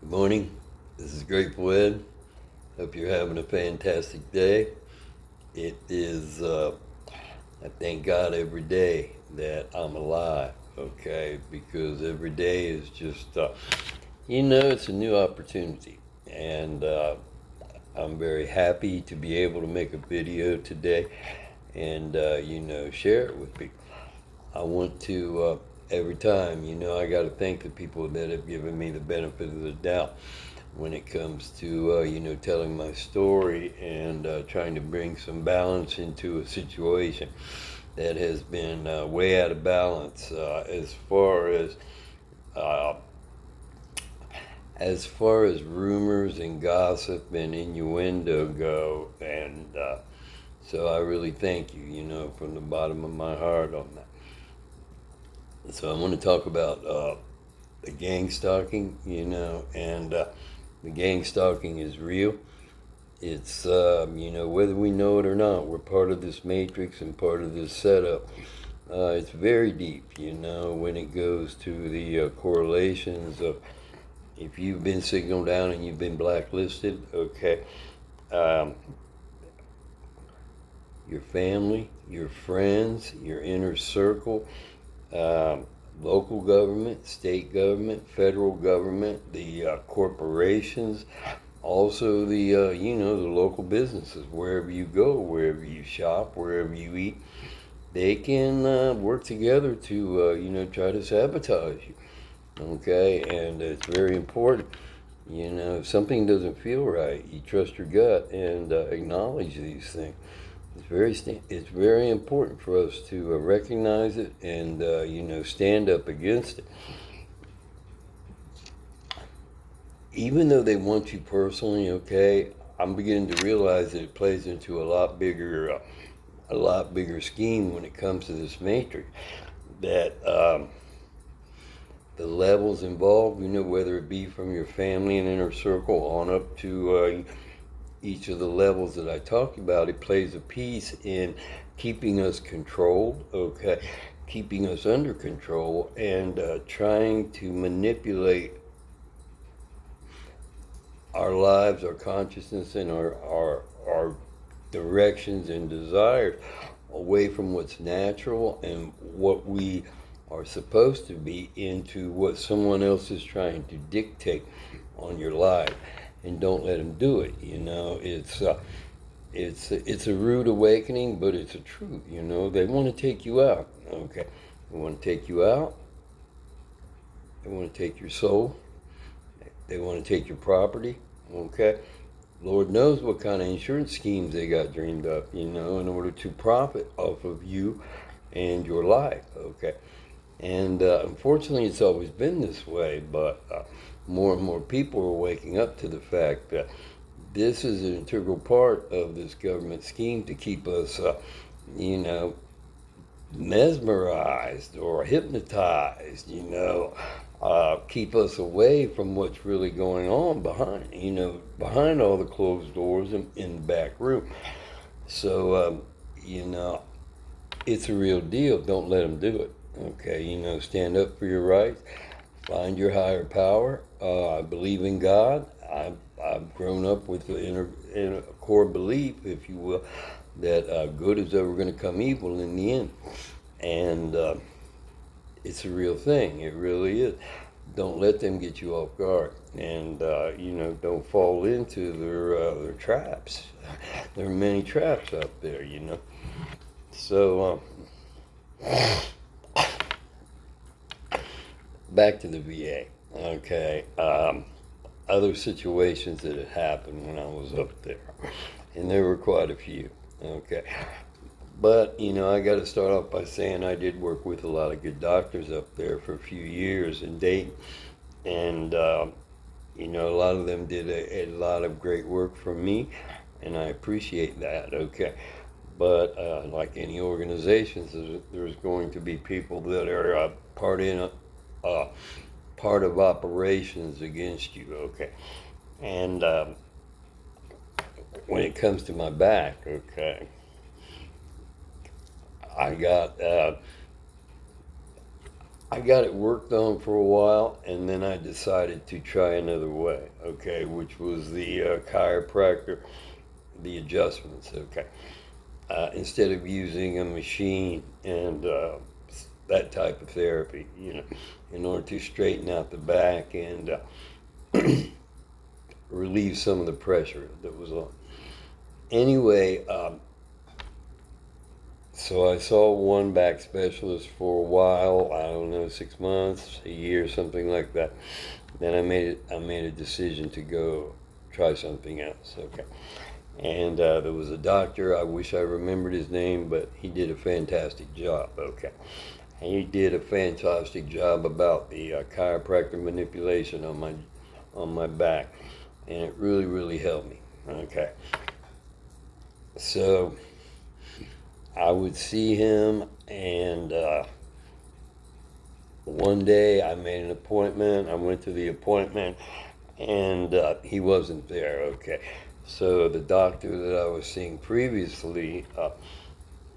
Good morning. This is Grateful Ed. Hope you're having a fantastic day. It is, I thank God every day that I'm alive, okay? Because every day is just, it's a new opportunity. And I'm very happy to be able to make a video today and, share it with people. I want to, every time, I got to thank the people that have given me the benefit of the doubt when it comes to, telling my story and trying to bring some balance into a situation that has been way out of balance uh, as far as rumors and gossip and innuendo go. And so I really thank you, from the bottom of my heart on that. So I want to talk about the gang stalking, and the gang stalking is real. It's, whether we know it or not, we're part of this matrix and part of this setup. It's very deep, when it goes to the correlations of if you've been signaled down and you've been blacklisted, okay, um, your family, your friends, your inner circle, um, local government, state government, federal government, the corporations, also the the local businesses, wherever you go, wherever you shop, wherever you eat, they can work together to try to sabotage you. Okay, and it's very important. If something doesn't feel right, you trust your gut and acknowledge these things. It's very important for us to recognize it and stand up against it. Even though they want you personally, okay, I'm beginning to realize that it plays into a lot bigger scheme when it comes to this matrix. That the levels involved, whether it be from your family and inner circle on up to each of the levels that I talked about, it plays a piece in keeping us controlled, okay, keeping us under control, and trying to manipulate our lives, our consciousness, and our directions and desires away from what's natural and what we are supposed to be into what someone else is trying to dictate on your life. And don't let them do it. It's a rude awakening, but it's a truth. They want to take you out. Okay, they want to take you out. They want to take your soul. They want to take your property. Okay, Lord knows what kind of insurance schemes they got dreamed up. In order to profit off of you and your life. Okay, and unfortunately, it's always been this way. But more and more people are waking up to the fact that this is an integral part of this government scheme to keep us, mesmerized or hypnotized, keep us away from what's really going on behind all the closed doors in the back room. So, it's a real deal. Don't let them do it. Okay, stand up for your rights. Find your higher power. I believe in God. I've grown up with in a core belief, if you will, that good is ever going to come evil in the end. And it's a real thing. It really is. Don't let them get you off guard. And, don't fall into their traps. There are many traps out there, So, back to the VA. Okay. Other situations that had happened when I was up there, and there were quite a few. Okay, but I got to start off by saying I did work with a lot of good doctors up there for a few years in Dayton, and a lot of them did a lot of great work for me, and I appreciate that. Okay, but like any organizations, there's going to be people that are part of operations against you. Okay, and when it comes to my back, okay, I got I got it worked on for a while, and then I decided to try another way, okay, which was the chiropractor, the adjustments, okay. Instead of using a machine and that type of therapy, in order to straighten out the back and relieve some of the pressure that was on. Anyway, so I saw one back specialist for a while. I don't know, 6 months, a year, something like that. Then I made a decision to go try something else. Okay, and there was a doctor. I wish I remembered his name, but he did a fantastic job. Okay, he did a fantastic job about the chiropractor manipulation on my back, and it really helped me. Okay, so I would see him, and one day I made an appointment. I went to the appointment, and he wasn't there. Okay, so the doctor that I was seeing previously,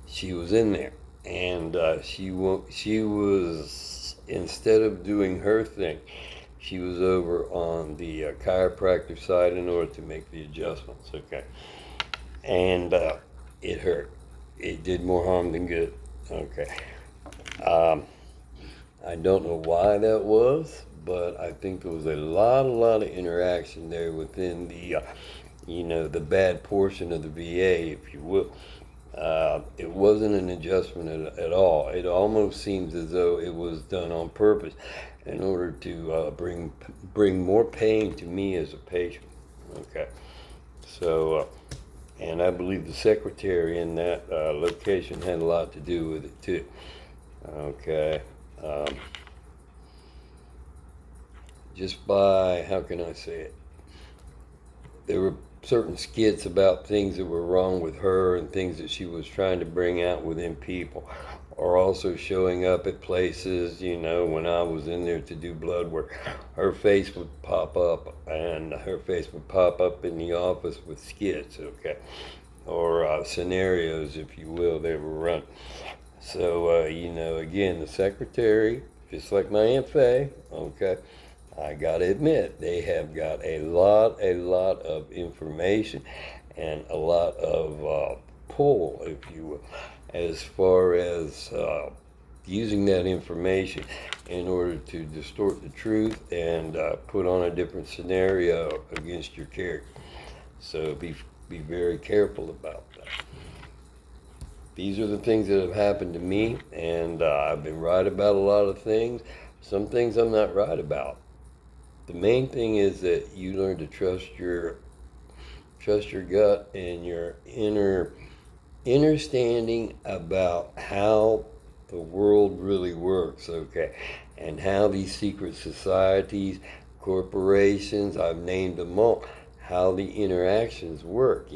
she was in there, and she was, instead of doing her thing, she was over on the chiropractor side in order to make the adjustments. Okay, and it hurt. It did more harm than good. Okay. Um, I don't know why that was, but I think there was a lot of interaction there within the, the bad portion of the VA, if you will. It wasn't an adjustment at all. It almost seems as though it was done on purpose in order to bring more pain to me as a patient. Okay. So, and I believe the secretary in that location had a lot to do with it too. Okay. Just by, how can I say it? There were certain skits about things that were wrong with her and things that she was trying to bring out within people, or also showing up at places, when I was in there to do blood work. Her face would pop up, and her face would pop up in the office with skits, okay, or scenarios, if you will, they were run. So, again, the secretary, just like my Aunt Faye, okay, I gotta admit, they have got a lot of information and a lot of pull, if you will, as far as using that information in order to distort the truth and put on a different scenario against your character. So be very careful about that. These are the things that have happened to me, and I've been right about a lot of things. Some things I'm not right about. The main thing is that you learn to trust your gut and your inner understanding about how the world really works, okay, and how these secret societies, corporations, I've named them all, how the interactions work.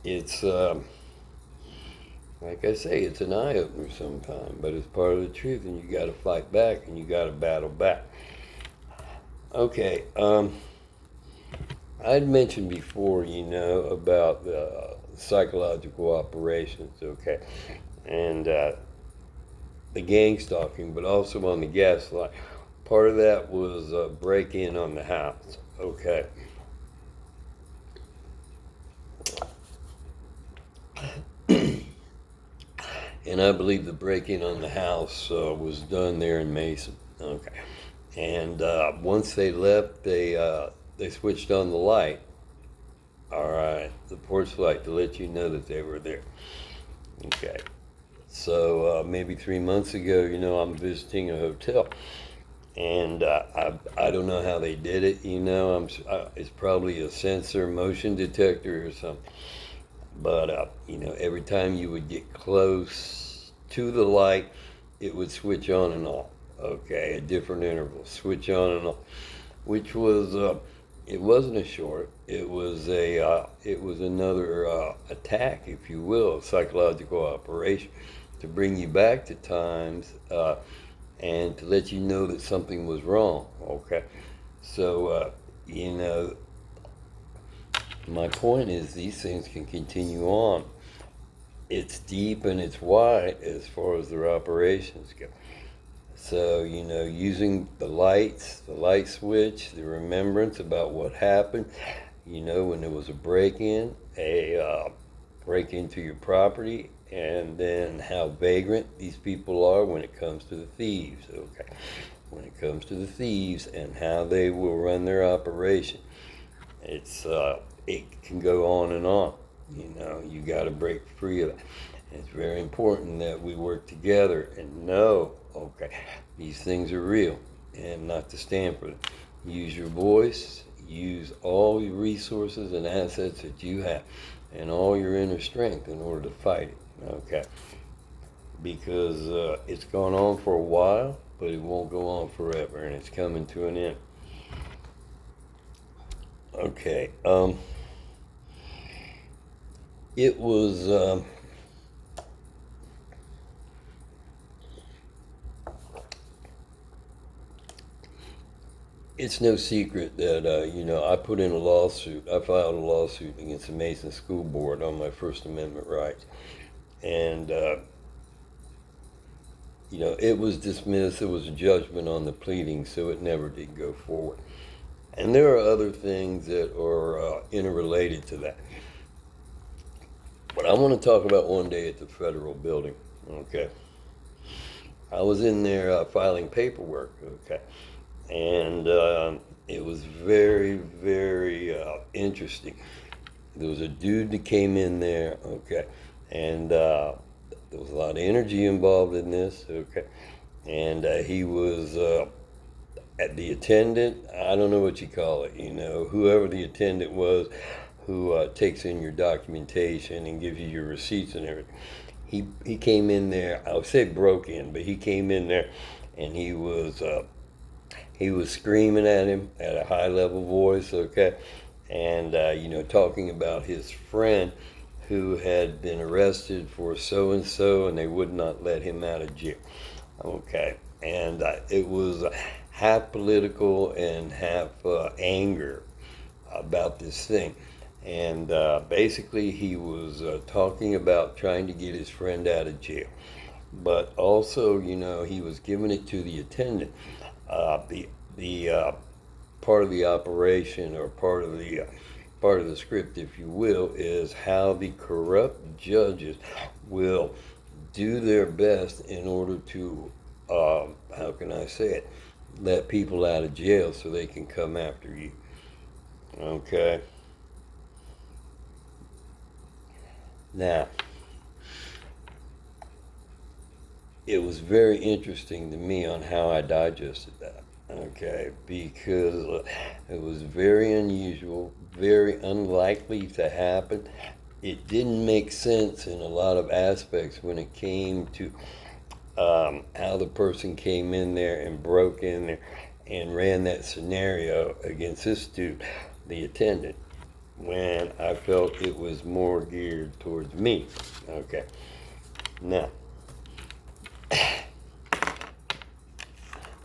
It's like I say, it's an eye-opener sometimes, but it's part of the truth, and you got to fight back, and you got to battle back. Okay, I'd mentioned before, about the psychological operations, okay, and the gang stalking, but also on the gaslight. Part of that was a break-in on the house, okay. And I believe the break-in on the house was done there in Mason, okay. And once they left, they switched on the light. All right, the porch light, to let you know that they were there. Okay. So maybe 3 months ago, I'm visiting a hotel, and I don't know how they did it. It's probably a sensor motion detector or something. But every time you would get close to the light, it would switch on and off. Okay, at different intervals, switch on and off, which was it wasn't a short. It was another attack, if you will, a psychological operation to bring you back to times and to let you know that something was wrong. Okay, so my point is these things can continue on. It's deep and it's wide as far as their operations go. So, using the lights, the light switch, the remembrance about what happened, when there was a break into your property, and then how vagrant these people are when it comes to the thieves, okay? When it comes to the thieves and how they will run their operation. It can go on and on. You got to break free of it. It's very important that we work together and know, okay, these things are real, and not to stand for them. Use your voice, use all your resources and assets that you have, and all your inner strength in order to fight it, okay? Because it's gone on for a while, but it won't go on forever, and it's coming to an end. Okay, it was it's no secret that I put in a lawsuit. I filed a lawsuit against the Mason School Board on my First Amendment rights, and it was dismissed. It was a judgment on the pleading, so it never did go forward. And there are other things that are interrelated to that. But I want to talk about one day at the federal building, okay? I was in there filing paperwork, okay? And it was very, very interesting. There was a dude that came in there, okay? And there was a lot of energy involved in this, okay? And he was at the attendant, I don't know what you call it, whoever the attendant was who takes in your documentation and gives you your receipts and everything. He came in there, I would say broke in, but he came in there and he was screaming at him at a high level voice, okay? And, talking about his friend who had been arrested for so and so, and they would not let him out of jail, okay? And it was half political and half anger about this thing. And basically, he was talking about trying to get his friend out of jail. But also, he was giving it to the attendant. The part of the operation, or part of the script, if you will, is how the corrupt judges will do their best in order to, how can I say it, let people out of jail so they can come after you. Okay. Now, it was very interesting to me on how I digested that, okay, because it was very unusual, very unlikely to happen. It didn't make sense in a lot of aspects when it came to how the person came in there and broke in there and ran that scenario against this dude, the attendant, when I felt it was more geared towards me. Okay. Now, I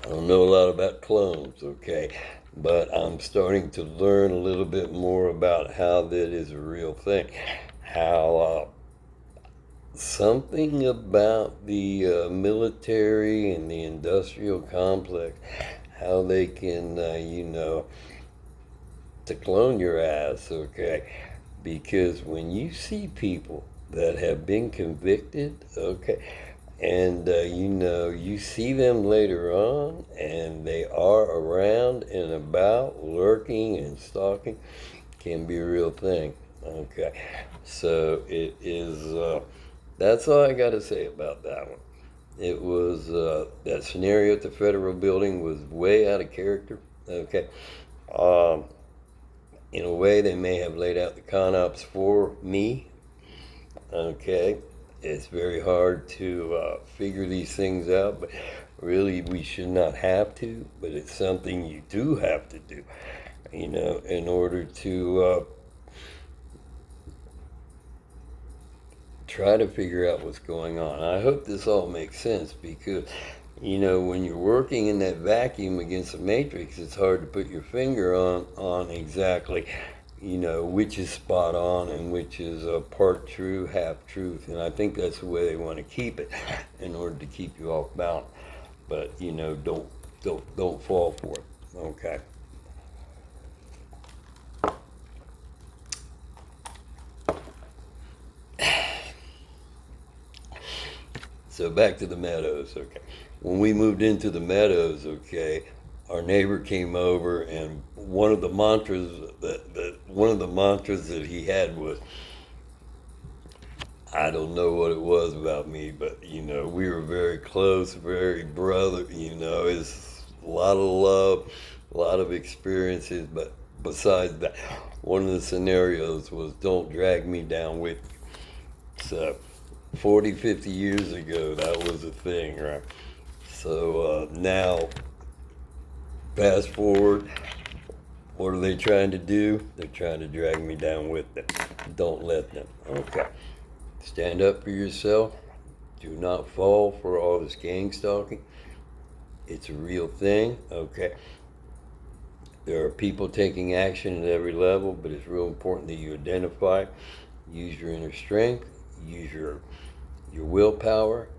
don't know a lot about clones, okay, but I'm starting to learn a little bit more about how that is a real thing. How something about the military and the industrial complex, how they can, to clone your ass, okay? Because when you see people that have been convicted, okay, and you see them later on, and they are around and about, lurking and stalking, can be a real thing, okay? So it is, that's all I got to say about that one. It was, that scenario at the federal building was way out of character, okay? In a way, they may have laid out the con ops for me. Okay, it's very hard to figure these things out, but really we should not have to, but it's something you do have to do, in order to try to figure out what's going on. I hope this all makes sense, because when you're working in that vacuum against the matrix, it's hard to put your finger on exactly, which is spot on and which is part true, half truth. And I think that's the way they want to keep it in order to keep you off balance. but you know, don't fall for it. Okay. So back to the meadows. Okay. When we moved into the meadows, okay, our neighbor came over, and one of the mantras that he had was, I don't know what it was about me, but you know, we were very close, very brother. You know, it's a lot of love, a lot of experiences. But besides that, one of the scenarios was, don't drag me down with you. So 40, 50 years ago, that was a thing, right? So now, fast forward, what are they trying to do? They're trying to drag me down with them. Don't let them. Okay. Stand up for yourself. Do not fall for all this gang stalking. It's a real thing, okay? There are people taking action at every level, but it's real important that you identify, use your inner strength, use your willpower,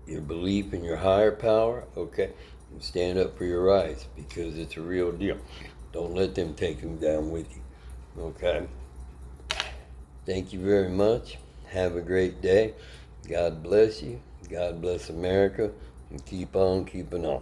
your belief in your higher power, okay? And stand up for your rights, because it's a real deal. Don't let them take them down with you, okay? Thank you very much. Have a great day. God bless you. God bless America. And keep on keeping on.